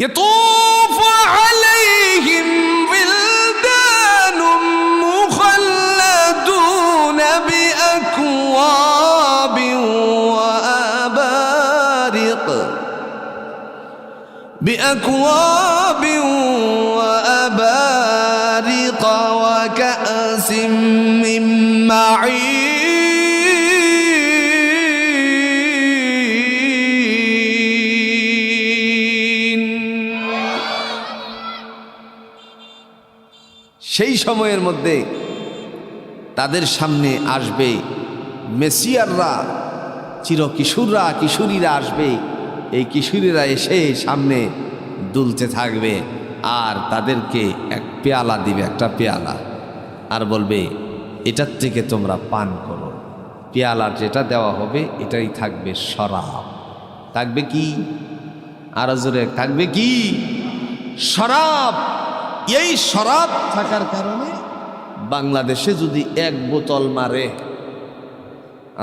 يطوف عليهم ولدان مخلدون بأكواب وأبارق وكأس من معين সেই সময়ের মধ্যে তাদের সামনে আসবে মেসিয়াররা, চিরকিশোররা, কিশোরীরা আসবে। এই কিশোরীরা এসে সামনে দুলতে থাকবে আর তাদেরকে এক পেয়ালা দিবে, একটা পেয়ালা, আর বলবে এটার থেকে তোমরা পান করো। পেয়ালার যেটা দেওয়া হবে এটাই থাকবে শরাব। থাকবে কি? আরো জোরে, থাকবে কি? শরাব। এই শরাব থাকার কারণে বাংলাদেশে যদি এক বোতল মারে,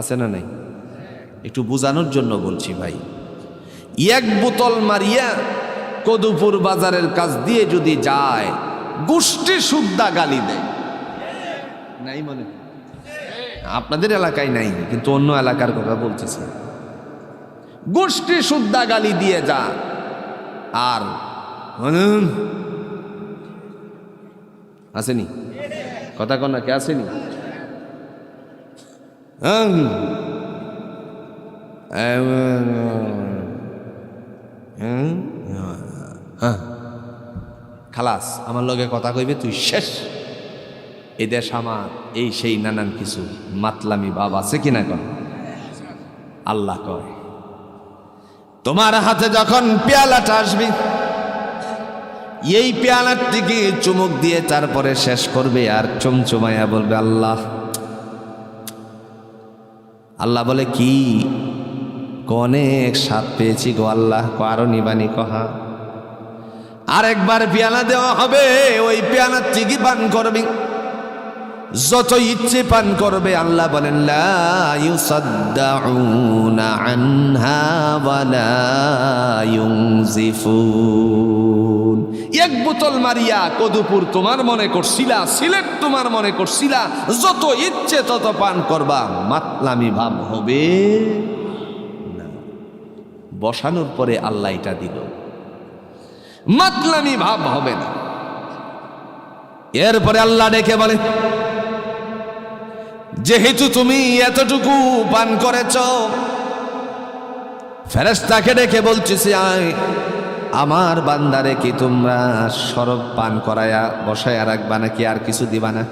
আছে না নাই? একটু বোঝানোর জন্য বলছি ভাই, এক বোতল মারিয়া কদুপুর বাজারের কাছ দিয়ে যদি যায়, গোষ্ঠী শুদ্ধা গালি দেয়। নাই মনে? আপনাদের এলাকায় নাই, কিন্তু অন্য এলাকার কথা বলতেছে। গোষ্ঠী শুদ্ধা গালি দিয়ে যা। আর আসেনি কথা কন্যা কে আসেনি? খালাস, আমার লগে কথা কইবে তুই শেষ। এই দেশ আমার, এই সেই নানান কিছু মাতলামি ভাব আছে কিনা? কন আল্লাহ কয়, তোমার হাতে যখন পেয়ালাটা আসবে, এই পেয়ালার দিকে চুমুক দিয়ে তারপরে শেষ করবে আর চমচমাইয়া বলবে আল্লাহ। আল্লাহ বলে কি? অনেক স্বাদ পেয়েছি গো আল্লাহ। আরো নিবানি কহা। আরেকবার পেয়ালা দেওয়া হবে, ওই পেয়ালার থেকে পান করবে, যত ইচ্ছে পান করবে। আল্লাহ বলেন লা ইউসাদ্দাউনা আনহা ওয়ালা ইউনজিফুন। এক বোতল মারিয়া কদুপুর তোমার মনে করছিলা, সিলেট তোমার মনে করছিলা, যত ইচ্ছে তত পান করবা, মাতলামি ভাব হবে না। বসানোর পরে আল্লাহ এটা দিল, মাতলামি ভাব হবে না। এরপরে আল্লাহ ডেকে বলে, যেহেতু তুমি এতটুকু পান করেছ, ফেরেশতাকে ডেকে বলতেছি, আমার বান্দারে কি তোমরা শরব পান করায়া বসায়া রাখবা নাকি আর কিছু দিবা না?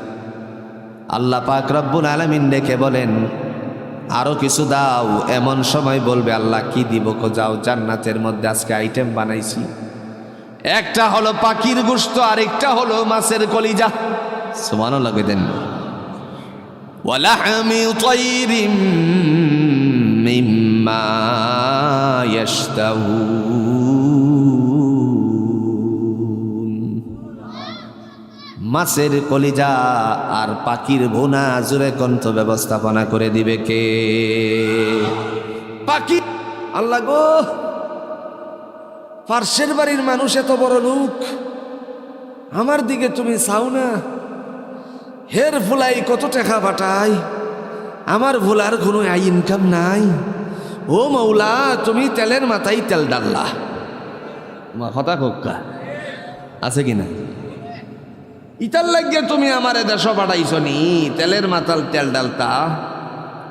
আল্লাহ পাক রব্বুল আলামিন ডেকে বলেন, আরো কিছু দাও। এমন সময় বলবে আল্লাহ কি দিব? যাও, জান্নাতের মধ্যে আজকে আইটেম বানাইছি, একটা হলো পাখির গোশত, আরেকটা হলো মাছের কলিজা। সুবহানাল্লাহ দেন। ওয়ালাহমি তাইরিম মিম্মা ইয়াশতাহুন। মাছের কলিজা আর পাখির ভুনা, জুড়ে কণ্ঠ ব্যবস্থাপনা করে দিবে কে? পাখি। আল্লাহ গো, পার্শ্বের বাড়ির মানুষ এত বড় লোক, আমার দিকে তুমি চাও না? হের ভুলাই কত টাকা পাঠাই, আমার ভুলার কোনো ইনকাম নাই। ও মৌলা, তুমি তেলের মাথায় তেল ডাললা। কথা কোক্কা আছে কিনা? ইতার লাগিয়ে তুমি আমার দেশ পাঠাইছ নি, তেলের মাথাল তেল ডালতা।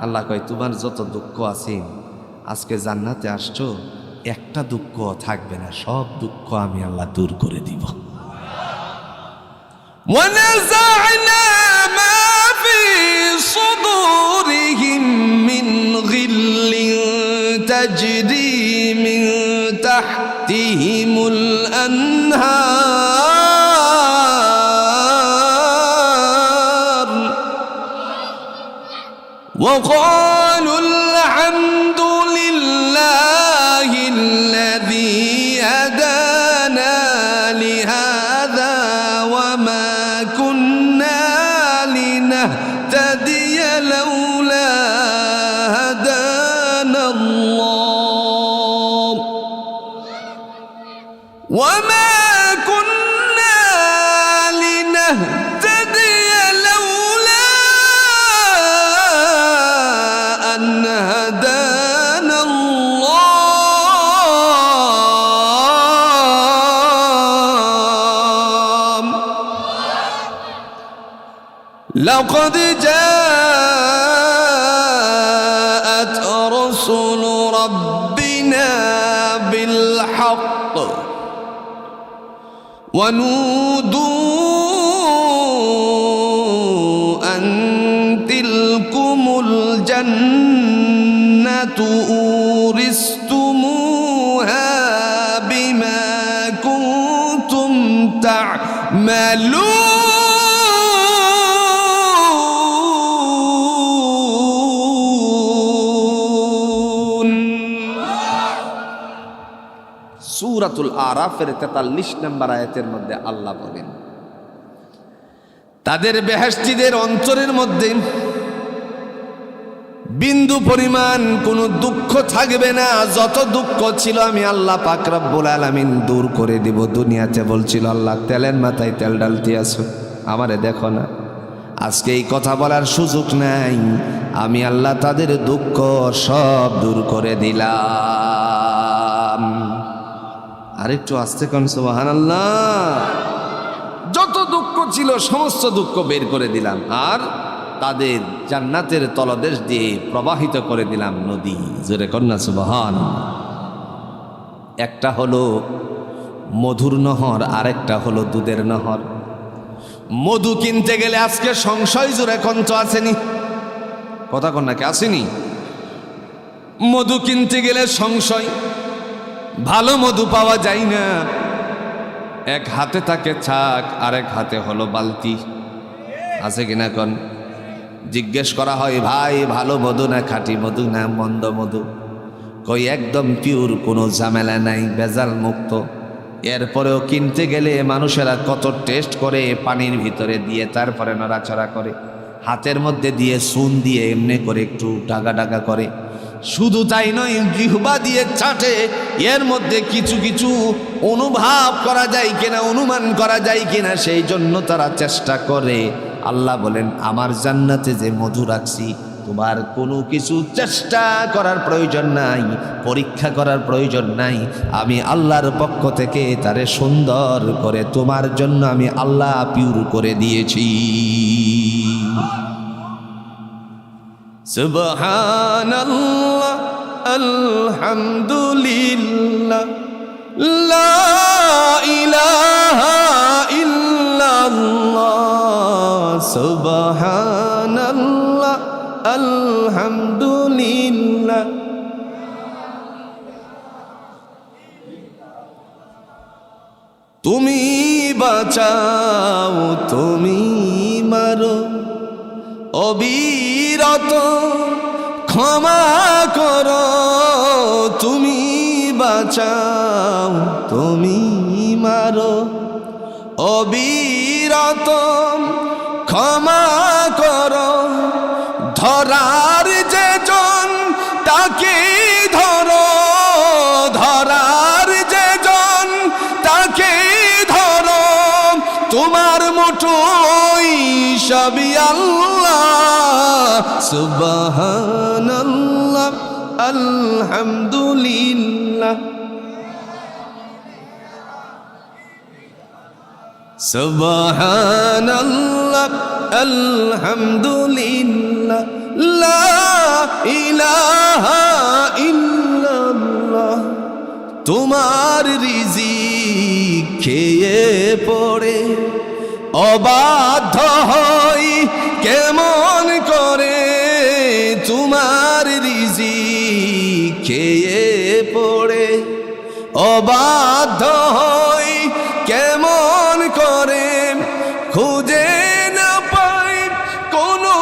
আল্লাহ কয়, তোমার যত দুঃখ আছে, আজকে জান্নাতে আসছো, একটা দুঃখ থাকবে না, সব দুঃখ আমি আল্লাহ দূর করে দিব। ওয়ানাযা'না মা ফি সুদুরিহিম মিন গিল্লিন তাজরি মিন তাহতিহিমুল আনহার ওয়া ক্বালু আলহামদুলিল্লাহি আল্লাযী হাদানা লিহাযা ওয়া মা কুন্না লিনাহতাদিয়া লাউলা হাদানাল্লাহ وما كنا لنهتدي لولا أن هدانا الله لقد جاءت رسل ربنا بالحق ونودوا أن تلكم الجنة أورثتموها بما كنتم تعملون সূরাতুল আরাফের ৪৩ নম্বর আয়াতের মধ্যে আল্লাহ বলেন, তাদের বেহেশতীদের অন্তরের মধ্যে বিন্দু পরিমাণ কোনো দুঃখ থাকবে না। যত দুঃখ ছিল আমি আল্লাহ পাক রব্বুল আলামিন দূর করে দিব। দুনিয়াতে বলছিল আল্লাহ তেলের মাথায় তেল ডালতে আসো, আমারে দেখো না। আজকে এই কথা বলার সুযোগ নাই, আমি আল্লাহ তাদের দুঃখ সব দূর করে দিলাম। আরেকটু আস্তে কোন সুবহানাল্লাহ। যত দুঃখ ছিল সমস্ত দুঃখ বের করে দিলাম, আর তাদের জান্নাতের তলদেশ দিয়ে প্রবাহিত করে দিলাম নদী। জোরে কন্যা সুবহান। একটা হলো মধুর নহর, আরেকটা হলো দুধের নহর। মধু কিনতে গেলে আজকে সংশয় জোরে কঞ্চ আসেনি, কথা কন্যাকে আসেনি। মধু কিনতে গেলে সংশয়, ভালো মধু পাওয়া যায় না। এক হাতে থাকে ছাক, আরেক হাতে হলো বালতি, আছে কিনা কোন? জিজ্ঞেস করা হয়, ভাই ভালো মধু না খাঁটি মধু না মন্দ মধু? কই একদম পিওর, কোনো ঝামেলা নাই, ভেজাল মুক্ত। এরপরেও কিনতে গেলে মানুষেরা কত টেস্ট করে, পানির ভিতরে দিয়ে তারপরে নড়াচড়া করে, হাতের মধ্যে দিয়ে চুন দিয়ে এমনি করে একটু ডাগা ডাগা করে। শুধু তাই নয়, জিহ্বা দিয়ে চাটে, এর মধ্যে কিছু কিছু অনুভব করা যায় কিনা, অনুমান করা যায় কিনা, সেই জন্য তারা চেষ্টা করে। আল্লাহ বলেন, আমার জান্নাতে যে মধু রাখছি, তোমার কোনো কিছু চেষ্টা করার প্রয়োজন নাই, পরীক্ষা করার প্রয়োজন নাই। আমি আল্লাহর পক্ষ থেকে তারে সুন্দর করে তোমার জন্য আমি আল্লাহ পিউর করে দিয়েছি। সুবহানাল্লাহ, আলহামদুলিল্লাহ, লা ইলাহা ইল্লাল্লাহ, সুবহানাল্লাহ, আলহামদুলিল্লাহ। তুমি বাঁচাও, তুমি মারো, অবিরত ক্ষমা করো। তুমি বাঁচাও, তুমি মারো, অবিরত ক্ষমা করো। ধরার যে জন তাকে ধরো, ধরার যে জন তাকে ধরো। তোমার মুঠোয় সবই আল্লাহ। সুবহানাল্লাহ, আলহামদুলিল্লাহ, সুবহানাল্লাহ, আলহামদুলিল্লাহ, লা ইলাহা ইল্লাল্লাহ। তোমার রিজিক খেয়ে পড়ে অবাধ্য হই কেমন করে? তোমার রিজিক খেয়ে পড়ে অবাধ্য হই কেমন করে? খুঁজে না পাই কোনো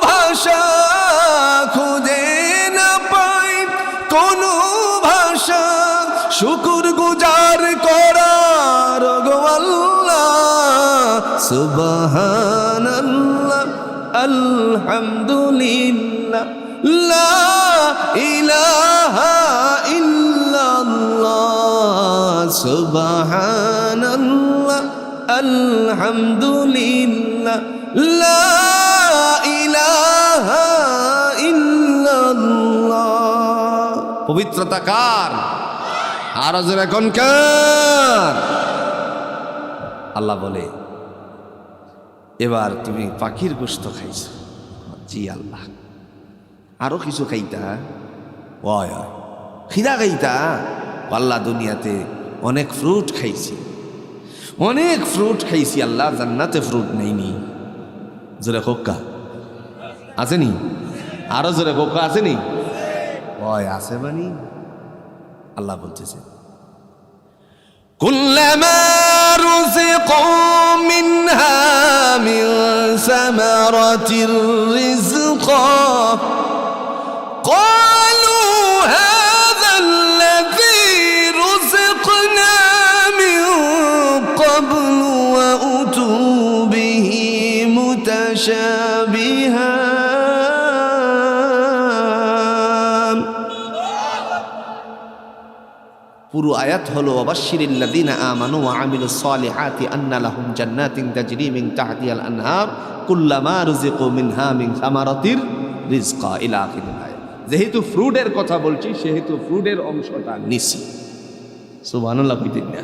ভাষা, খুঁজে না পাই কোনো ভাষা, শুকর গুজার করার গো আল্লাহ। সুবহানাল্লাহ, আলহামদুলিল্লাহ, লা ইলাহা ইল্লাল্লাহ, সুবহান সুবহানাল্লাহ আলহামদুলিল্লাহ লা ইলাহা ইল্লাল্লাহ। পবিত্রতা কার? আর জোরে কোন কার? আল্লাহ বলে এবার তুমি পাখির গোশত খাইছো। জি আল্লাহ। আরো কিছু খাইতা? ওয় ওয় খিদা খাইতা? আল্লাহ দুনিয়াতে অনেক ফ্রুট খাইছি, অনেক ফ্রুট খাইছি আল্লাহ, জান্নাতে ফ্রুট নেইনি। জোরে কোক্কা আসেনি? আরো জোরে কোক্কা আসেনি? ওয় আছে বানি। আল্লাহ বলতেছে কুল্লামা রুযিকু মিনহা মিন সামারাতির রিজকা ক্বালু হাযাল্লাযী রুযিকনা মিন ক্বাবলু ওয়া উতু বিহি মুতাশাবিহা। পুরো আয়াত হলো ওয়াবাশশিরিল্লাযীনা আমানু ওয়া আমিলুস সালিহাতি আন্না লাহুম জান্নাতিন তাজরি মিন তাহতিহাল আনহার কুল্লামা রুযিকু মিনহা মিন সামারাতির রিজকা ইলা আখিরিল আয়াত। যেহেতু ফ্রুটের কথা বলছি সেহেতু ফ্রুটের অংশটা নিছি। সুবহানাল্লাহ কইতেন না?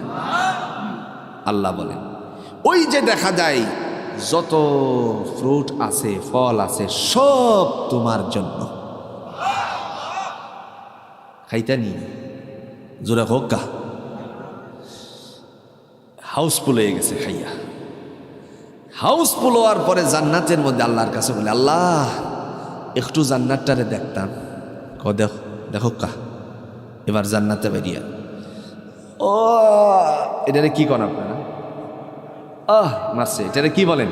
আল্লাহ বলেন ওই যে দেখা যায় যত ফ্রুট আছে, ফল আছে, সব তোমার জন্য। খাইতানি? জোরে হোক গা। হাউসফুল হয়ে গেছে খাইয়া। হাউসফুল হওয়ার পরে জান্নাতের মধ্যে আল্লাহর কাছে বলে আল্লাহ একটু জান্নাতটারে দেখতাম। দেখো দেখো কা। এবার জান্নাতে বেরিয়া ও এটারে কি করেন আপনারা? মারছে। এটারে কি বলেন?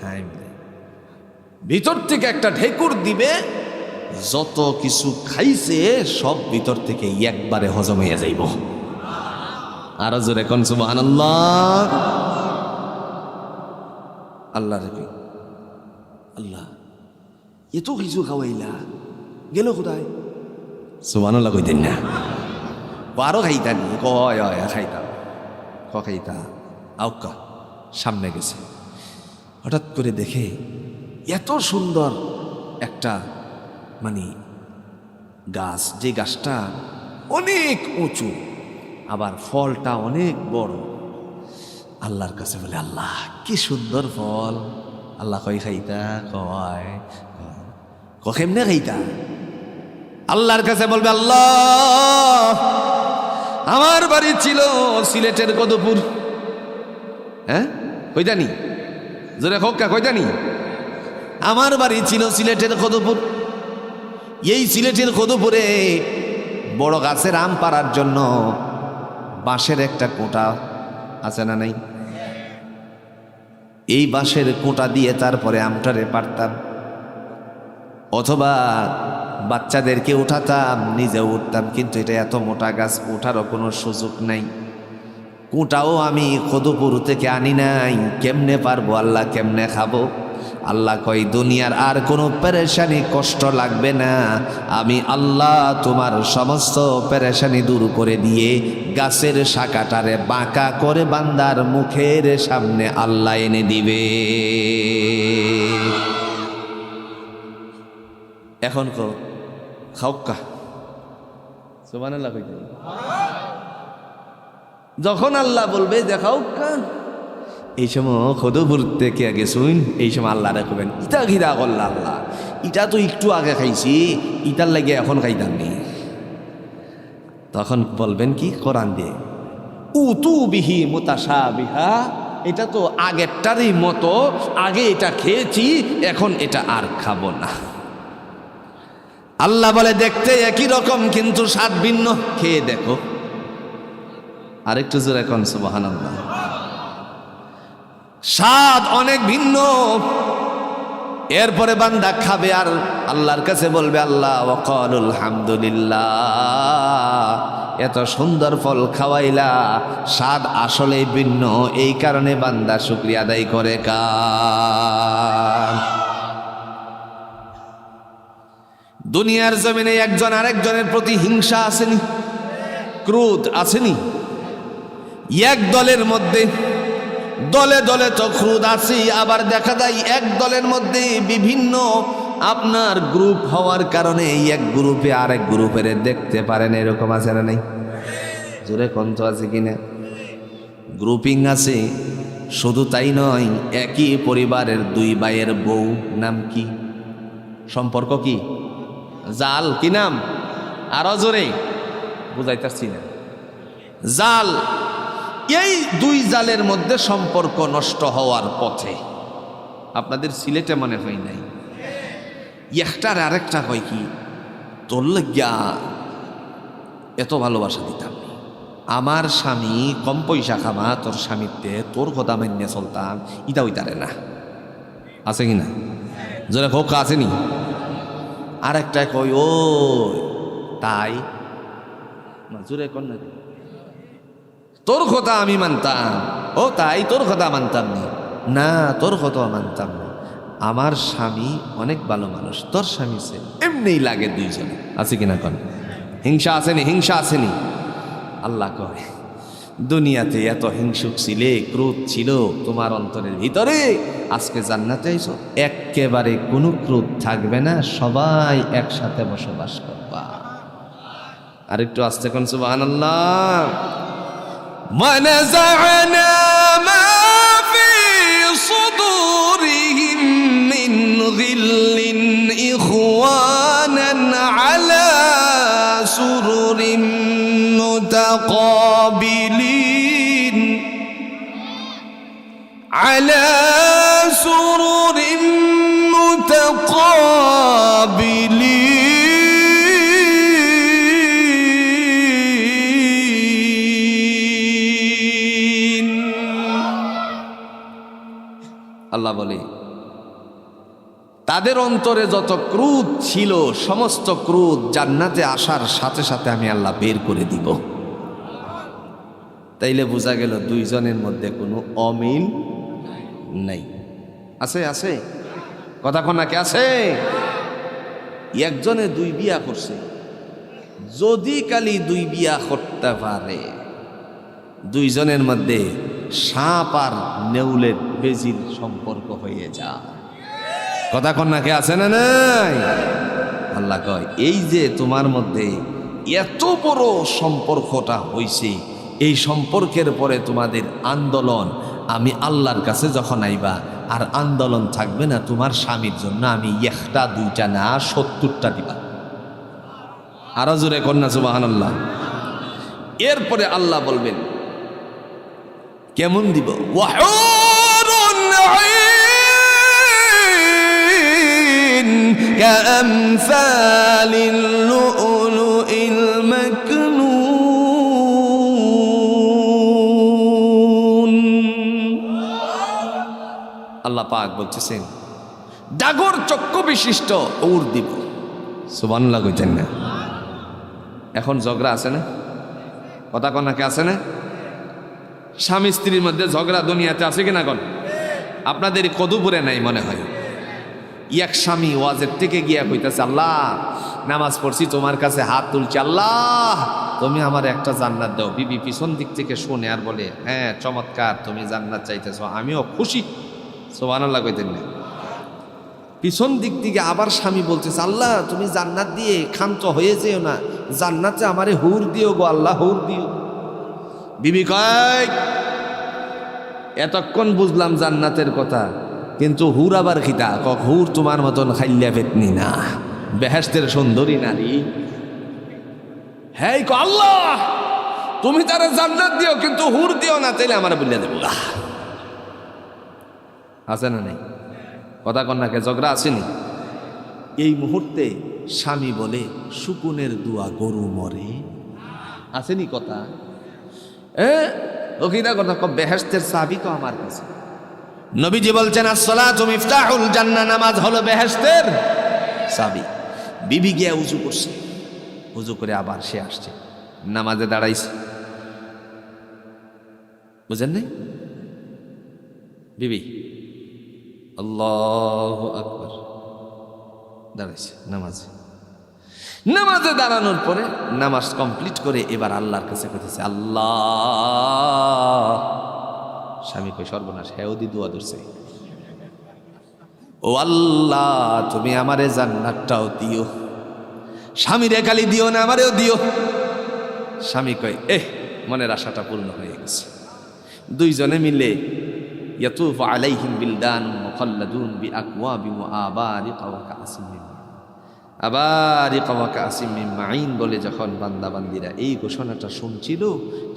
হ্যাঁ, ভিতর থেকে একটা ঢেকুর দিবে, যত কিছু খাইছে সব ভিতর থেকে একবারে হজম হয়ে যাইব। আরো জোরে কোন সুবহানাল্লাহ। আল্লাহ রে আল্লাহ এত কিছু খাওয়াইলা গেল কোথায়? সুবহানাল্লাহ কইতেন না? বারো খাইতাম কয় খাইতাম খাইতা আউকা সামনে গেছে। হঠাৎ করে দেখে এত সুন্দর একটা মানে গাছ, যে গাছটা অনেক উঁচু, আবার ফলটা অনেক বড়। আল্লাহর কাছে বলে আল্লাহ কি সুন্দর ফল। আল্লাহ কই খাইতা? কয় কেমনে খাইতা? আল্লাহর কাছে বলবে আল্লাহ আমার বাড়ি ছিল সিলেটের কদপুর। হ্যাঁ কই জানি? জোরে খোকা কই জানি? আমার বাড়ি ছিল সিলেটের কদপুর। এই সিলেটের কদপুরে বড় গাছের আম পাড়ার জন্য বাঁশের একটা কোটা আছে না নাই? এই বাঁশের কোটা দিয়ে তারপরে আমটারে পারতাম, অথবা বাচ্চাদেরকে উঠাতাম, নিজে উঠতাম। কিন্তু এটা এত মোটা গাছ, ওঠারও কোনো সুযোগ নাই। কোটাও আমি কদপুর থেকে আনি নাই, কেমনে পারবো আল্লাহ, কেমনে খাবো? আল্লাহ কই দুনিয়ার আর কোনো পেরেশানি কষ্ট লাগবে না, আমি আল্লাহ তোমার সমস্ত পেরেশানি দূর করে দিয়ে গাছের শাখাটারে বাঁকা করে বান্দার মুখের সামনে আল্লাহ এনে দিবে। এখন কো খাওকা সুবহানাল্লাহ কইতে। যখন আল্লাহ বলবে দেখাও কা, এই সময় কদপুর থেকে আগে শুন, এই সময় আল্লাহ রাখবেন ইটা ঘিরা করল্লা আল্লাহ ইটা তো একটু আগে খাইছি, ইটার লাগে এখন খাইতাম নি। তখন বলবেন কি কোরআন দিয়ে উতু বিহি মুতাশাবিহা, এটা তো আগেরটারই মতো, আগে এটা খেয়েছি এখন এটা আর খাবো না। আল্লাহ বলে দেখতে একই রকম কিন্তু স্বাদ ভিন্ন, খেয়ে দেখো। আরেকটু জোরে কোন সুবহানাল্লাহ। স্বাদ অনেক ভিন্ন। এরপরে বান্দা খাবে আর আল্লাহর কাছে বলবে আল্লাহ ওয়াকালুল হামদুলিল্লাহ, এত সুন্দর ফল খাওয়াইলা, স্বাদ আসলে ভিন্ন, এই কারণে বান্দা শুকরিয়া আদায় করে। কার দুনিয়ার জমিনে একজন আরেকজনের প্রতি হিংসা আসেনি, ক্রোধ আসেনি? এক দলের মধ্যে দলে দলে তো ক্রোধ আছে, আবার দেখা যায় এক দলের মধ্যে বিভিন্ন আপনার গ্রুপ হওয়ার কারণে এক গ্রুপে আরেক গ্রুপের দেখতে পারেন, এরকম আছে না নাই? জোরে কন্ত আছে কিনা? গ্রুপিং আছে। শুধু তাই নয়, একই পরিবারের দুই ভাইয়ের বউ, নাম কি, সম্পর্ক কি, জাল, কি নাম, আরো জোরে বুঝাইতেছি না, জাল। এই দুই জালের মধ্যে সম্পর্ক নষ্ট হওয়ার পথে। আপনাদের সিলেটে মনে হয় নাই, একটার আরেকটা কয় কি, তোর লাগিয়া এত ভালোবাসা দিতাম, আমার স্বামী কম পয়সা খামা তোর স্বামীতে, তোর কথা মান্য চলতাম, ইটা ওইটারে না, আছে কিনা? জোরে হোক, আসেনি? আরেকটা কই, ও তাই জোরে কর না, তোর কথা আমি মানতাম, ও তাই তোর কথা মানতাম না, তোর কথা মানতাম না, আমার স্বামী অনেক ভালো মানুষ, তোর স্বামী সে এমনি লাগে, দুইজনে আছে কিনা কন? হিংসা আসেনি? হিংসা আসেনি? আল্লাহ কয়, দুনিয়াতে এত হিংসুক ছিলে, ক্রোধ ছিল তোমার অন্তরের ভিতরে, আজকে জান্নাতে আইছো একেবারে কোনো ক্রোধ থাকবে না, সবাই একসাথে বসবাস করবা। আরেকটু আস্তে কোন সুবহানাল্লাহ। ونزعنا ما في صدورهم من غل إخوانا على سرر متقابلين على سرر متقابلين আল্লাহ বলে, তাদের অন্তরে যত ক্রোধ ছিল সমস্ত ক্রোধ জান্নাতে আসার সাথে সাথে আমি আল্লাহ বের করে দিব। তাইলে বোঝা গেল দুইজনের মধ্যে কোনো অমিল নাই। আছে? আছে কথা কনাকে আছে? একজনে দুই বিয়া করছে, যদি কালি দুই বিয়া করতে পারে, দুইজনের মধ্যে সাপ আর নেউলের বেজির সম্পর্ক হয়ে যায়। কথা কন্যাকে আছে না নাই? আল্লাহ কয়, এই যে তোমার মধ্যে এত বড় সম্পর্কটা হইছে, এই সম্পর্কের পরে তোমাদের আন্দোলন, আমি আল্লাহর কাছে যখন আইবা আর আন্দোলন থাকবে না, তোমার স্বামীর জন্য আমি একটা দুইটা না 70টা দিবা। আরো জোরে কন্যা সুবহানাল্লাহ। এরপরে আল্লাহ বলবেন কেমন দিব, ওয়াহুরুন আইন কামসালিল লুলুইল মাকনুন। আল্লাহ পাক বলতেছেন ডাগর চক্ষু বিশিষ্ট উর দিব। সুবহানাল্লাহ কইতেন না? এখন ঝগড়া আছে না? কথা কনাকে আছে না? স্বামী স্ত্রীর মধ্যে ঝগড়া দুনিয়াতে আছে কিনা কোন? আপনাদের কদুপুরে নাই মনে হয়। এক স্বামী ওয়াজের থেকে গিয়া কইতেছে, আল্লাহ নামাজ পড়ছি, তোমার কাছে হাত তুলছি, আল্লাহ তুমি আমার একটা জান্নাত দাও। বিবি পিছন দিক থেকে শুনে আর বলে, হ্যাঁ চমৎকার, তুমি জান্নাত চাইতেছ, আমিও খুশি। সুবহানাল্লাহ কইতেন না? পিছন দিক থেকে আবার স্বামী বলতেছে, আল্লাহ তুমি জান্নাত দিয়ে ক্ষান্ত হয়ে যেও না, জান্নাতে আমারে হুর দিও গো আল্লাহ, হুর দিও। বিবি কয়, এতক্ষণ বুঝলাম জান্নাতের কথা, কিন্তু হুর আবার খিতা? হুর তোমার মতন খাইল্লা পেতনি না, বেহেশতের সুন্দরী নারী। হ্যাঁ আল্লাহ তুমি তারা জান্নাত দিও, কিন্তু হুর দিও না, তাইলে আমার বললে দেব। আছে না নেই? কথা কন্যাকে ঝগড়া আসেনি? এই মুহূর্তে স্বামী বলে, শুকুনের দুয়া গরু মরে। আসেনি কথা? কথা বেহেশতের চাবি তো আমার কাছে। নবীজি বলছেন, আসসালাতু মিফতাহুল জান্নাহ, নামাজ হলো বেহেশতের চাবি। বিবি গিয়া উজু করছে, উজু করে আবার সে আসছে, নামাজে দাঁড়াইছে, বুঝেন নাই? বিবি আল্লাহু আকবার দাঁড়াইছে নামাজে। নামাজে দাঁড়ানোর পরে নামাজ কমপ্লিট করে এবার আল্লাহর কাছে কইতেছে, আল্লাহ। স্বামী কই সর্বনাশ, হেওদি দোয়া ধরছে, ও আল্লাহ তুমি আমারে জান্নাতটাও দিও, স্বামীরে খালি দিও না আমারেও দিও। স্বামী কয় মনের আশাটা পূর্ণ হয়ে গেছে। দুইজনে মিলে ইয়াতুফু আলাইহিম বিলদান মুখাল্লাদুন বিআকওয়াবি ওয়া আবারিকা ওয়া কাসিম মিন আবারিকা ওয়া কাসিম মিন মাইন বলে যখন বান্দা বান্দিরা এই ঘোষণাটা শুনছিল,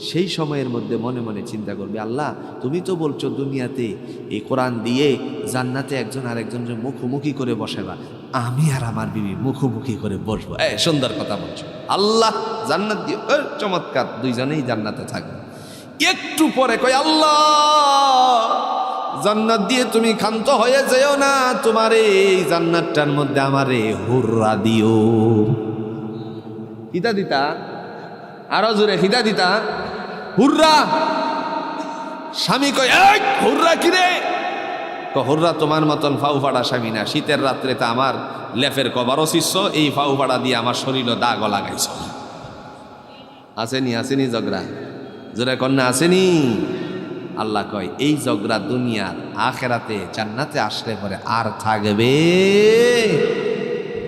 সেই সময়ের মধ্যে মনে মনে চিন্তা করবে, আল্লাহ তুমি তো বলছো দুনিয়াতে এই কোরআন দিয়ে জান্নাতে একজন আরেকজনের মুখোমুখি করে বসাবা, আমি আর আমার বিবি মুখোমুখি করে বসবো। সুন্দর কথা বলছো, আল্লাহ জান্নাত দিও। চমৎকার, দুইজনেই জান্নাতে থাকবে। একটু পরে কয়, আল্লাহ জান্নাত দিয়ে তুমি ক্ষান্ত হয়ে যেও না, তোমার এই জান্নাতটার মধ্যে আমারে হুররা দিও। হিতা দিতা, আরো জোরে হিতা দিতা, হুররা। স্বামী কয়, হুররা কিরে? হুররা তোমার মতন ফাউ ফাড়া স্বামী না, শীতের রাত্রে তা আমার লেফের কভারও শিষ্য, এই ফাউ ফাড়া দিয়ে আমার শরীরও দাগও লাগাইছ। আসেনি আসেনি ঝগড়া, জোরে কন্যা আসেনি? আল্লাহ কয়, এই ঝগড়া দুনিয়ার, আখেরাতে জান্নাতে আসলে পরে আর থাকবে?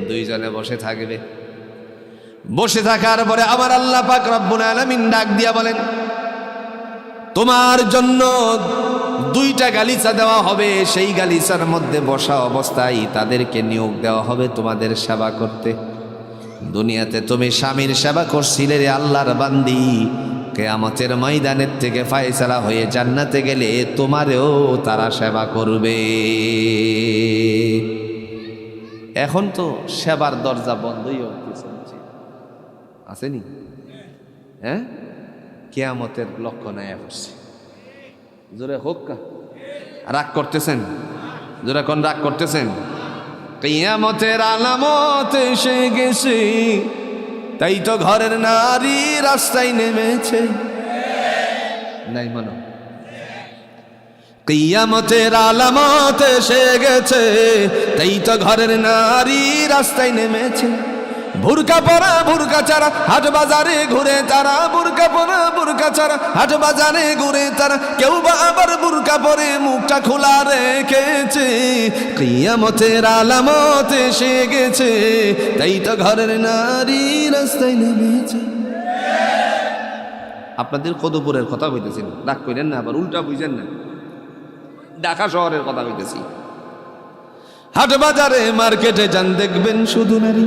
দুইজনে বসে থাকবে। বসে থাকার পরে আমার আল্লাহ পাক রব্বুল আলামিন ডাক দিয়া বলেন, তোমার জন্য দুইটা গালিচা দেওয়া হবে, সেই গালিচার মধ্যে বসা অবস্থায় তাদেরকে নিয়োগ দেওয়া হবে তোমাদের সেবা করতে। দুনিয়াতে তুমি স্বামীর সেবা করছিলে রে আল্লাহর বান্দি, কিয়ামতের ময়দানের থেকে ফায়সালা হয়ে জান্নাতে গেলে তোমারেও তারা সেবা করবে। এখন তো সেবার দরজা বন্ধই আসেনি, হ্যাঁ? কিয়ামতের লক্ষণ আয়া পড়ছে। জোরে হোক কা, রাগ করতেছেন? জোরে কোন রাগ করতেছেন? কিয়ামতের আলামত এসে গেছে, তাই তো ঘরের নারী রাস্তায় নেমেছে। নাই মনো, কিয়ামতের আলামত এসে গেছে, তাই তো ঘরের নারী রাস্তায় নেমেছে। বুরকা পরা বুরকা ছাড়া হাট বাজারে ঘুরে তারা, বুরকা পরা বুরকা ছাড়া হাট বাজারে ঘুরে তারা, কেউ বা আবার বুরকা পরে মুখটা খোলা রেখেছে। কিয়ামতের আলামত এসে গেছে, তাই তো ঘরের নারী রাস্তায় নেমেছে। আপনাদের কদপুরের কথা কইতেছি, রাগ কইলেন না, আবার উল্টা বুঝেন না, ঢাকা শহরের কথা কইতেছি। হাট বাজারে মার্কেটে যান, দেখবেন শুধু নারী,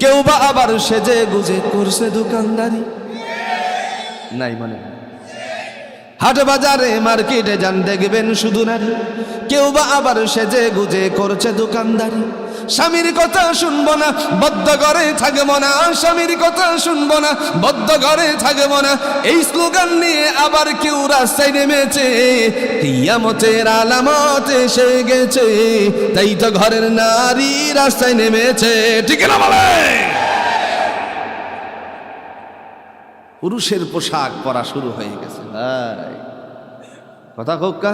কেউ বা আবার সেজে গুজে করছে দোকানদারি। নাই মানে, হাট বাজারে মার্কেটে যান, দেখবেন শুধু নারী, কেউ বা আবার সেজে গুজে করছে দোকানদারি। স্বামীর কথা শুনবো না, বদ্ধ ঘরে থাকবো না, স্বামীর কথা শুনবো না, বদ্ধ ঘরে থাকবো না, এই স্লোগান নিয়ে আবার কেউ রাস্তায় নেমেছে। কিয়ামতের আলামত এসে গেছে, তাই তো ঘরের নারী রাস্তায় নেমেছে। ঠিক না বলে? পুরুষের পোশাক পরা শুরু হয়ে গেছে। কথা কোক্কা,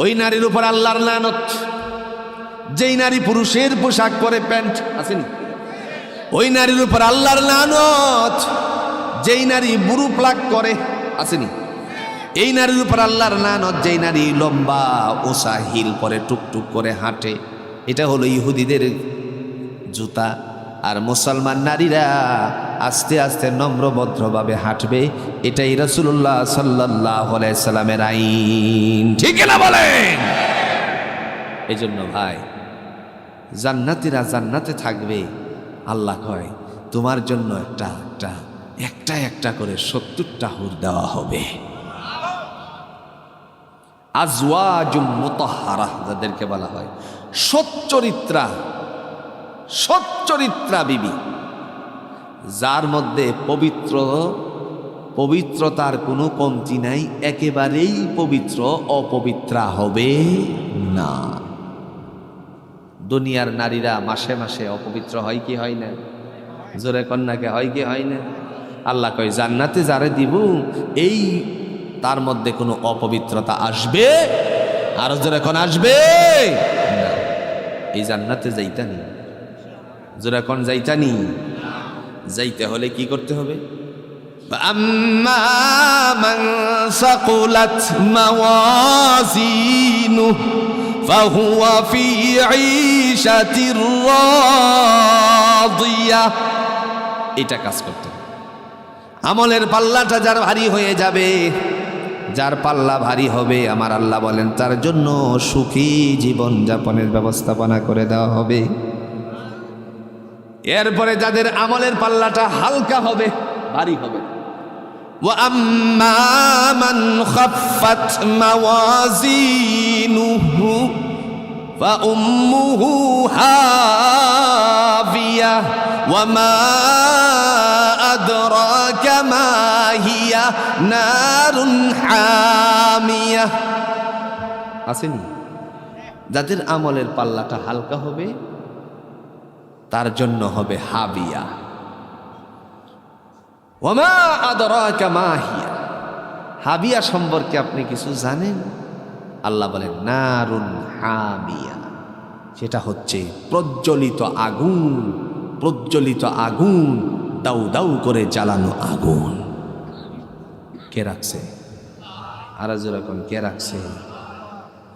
ওই নারীর উপর আল্লাহর লানত। যেই নারী পুরুষের পোশাক পরে, প্যান্ট আসেনি, ওই নারীর উপর আল্লাহর লানত। যেই নারী বুরু প্লাক করে, আসেনি, এই নারীর উপর আল্লাহর লানত। যেই নারী লম্বা ওসা হিল পরে টুকটুক করে হাঁটে, এটা হলো ইহুদিদের জুতা। আর মুসলমান নারীরা আস্তে আস্তে নম্রভদ্রভাবে হাঁটবে, এটাই রাসূলুল্লাহ সাল্লাল্লাহু আলাইহি সাল্লামের আইন। ঠিক না বলেন? এই জন্য ভাই, জান্নাতীরা জান্নাতে থাকবে। আল্লাহ কয়, তোমার জন্য একটা একটা করে 70টা হুর দেওয়া হবে। আজওয়াজুম মুতাহহারা, যাদেরকে বলা হয় সচ্চরিত্রা বিবি, যার মধ্যে পবিত্রতার কোনো কমতি নাই, একেবারেই পবিত্র, অপবিত্রা হবে না। দুনিয়ার নারীরা মাসে মাসে অপবিত্র হয় কি হয় না? জোরে কন্যাকে হয় কি হয় না? আল্লাহ কয়, জান্নাতে যারে দিব, এই তার মধ্যে কোনো অপবিত্রতা আসবে? আরো জোরে কোন আসবে না? এই জান্নাতে যাইতা নি, জোরা কোন যাইতানি? যাইতে হলে কি করতে হবে? আম্মা মান সাকুলাত মাওয়াজিনুহু ফাহুয়া ফি ঈশাতির রাদিয়াহ। এটা কাজ করতে হবে। আমলের পাল্লাটা যার ভারী হয়ে যাবে, যার পাল্লা ভারী হবে, আমার আল্লাহ বলেন তার জন্য সুখী জীবন যাপনের ব্যবস্থাপনা করে দেওয়া হবে। এরপরে যাদের আমলের পাল্লাটা হালকা হবে, ভারী হবে, ওয়া আম্মা মান খাফফাত মাওয়াজিনুহু ফা উম্মুহু হাবিয়া ওয়া মা আদরাকা মা হিয়া নারুন হামিয়া। আসেনি? যাদের আমলের পাল্লাটা হালকা হবে তার জন্য হবে হাবিয়া। ওয়া মা আদরাকা মা হিয়া। হাবিয়া সম্পর্কে আপনি কিছু জানেন? আল্লাহ বলেন নারুন হামিয়া, সেটা হচ্ছে প্রজ্বলিত আগুন। প্রজ্বলিত আগুন, দাউ দাউ করে জ্বালানো আগুন। কে রাখছে? আর যেরকম কে রাখছে?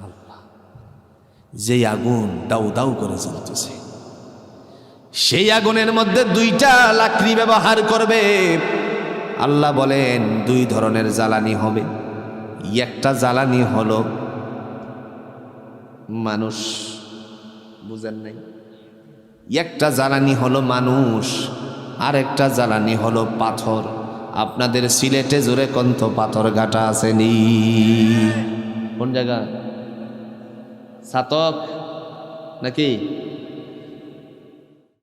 আল্লাহ। যেই আগুন দাউ দাউ করে জ্বলতেছে, সেই আগুনের মধ্যে দুইটা লাকড়ি ব্যবহার করবে। আল্লাহ বলেন দুই ধরনের জ্বালানি হবে। একটা জ্বালানি হলো মানুষ, বুঝেন নাই? একটা জ্বালানি হলো মানুষ, আর একটা জ্বালানি হলো পাথর। আপনাদের সিলেটে জোরে কন্ত পাথর ঘাটা আসেনি? কোন জায়গা? সাতক নাকি?